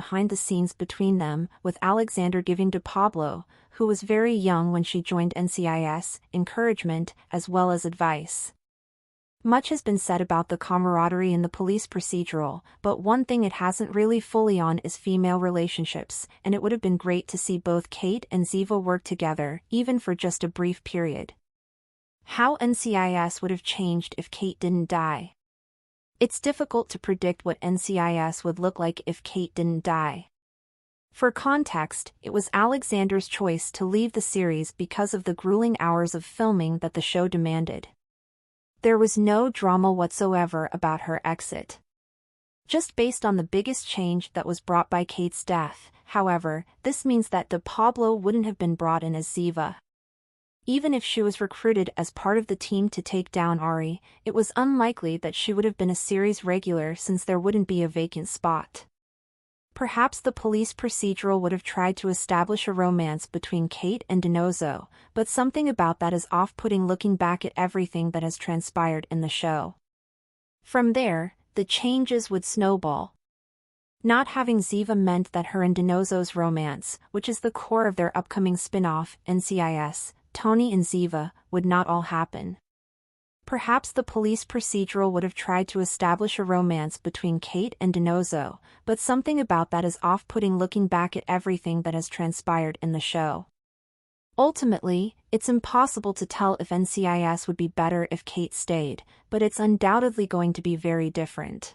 behind the scenes between them, with Alexander giving to Pablo, who was very young when she joined NCIS, encouragement as well as advice. Much has been said about the camaraderie in the police procedural, but one thing it hasn't really fully on is female relationships, and it would have been great to see both Kate and Ziva work together, even for just a brief period. How NCIS would have changed if Kate didn't die. It's difficult to predict what NCIS would look like if Kate didn't die. For context, it was Alexander's choice to leave the series because of the grueling hours of filming that the show demanded. There was no drama whatsoever about her exit. Just based on the biggest change that was brought by Kate's death, however, this means that De Pablo wouldn't have been brought in as Ziva. Even if she was recruited as part of the team to take down Ari, it was unlikely that she would have been a series regular since there wouldn't be a vacant spot. Perhaps the police procedural would have tried to establish a romance between Kate and Donoso, but something about that is off-putting looking back at everything that has transpired in the show. From there, the changes would snowball. Not having Ziva meant that her and Donoso's romance, which is the core of their upcoming spin-off, NCIS, Tony and Ziva, would not all happen. Perhaps the police procedural would have tried to establish a romance between Kate and Donoso, but something about that is off-putting looking back at everything that has transpired in the show. Ultimately, it's impossible to tell if NCIS would be better if Kate stayed, but it's undoubtedly going to be very different.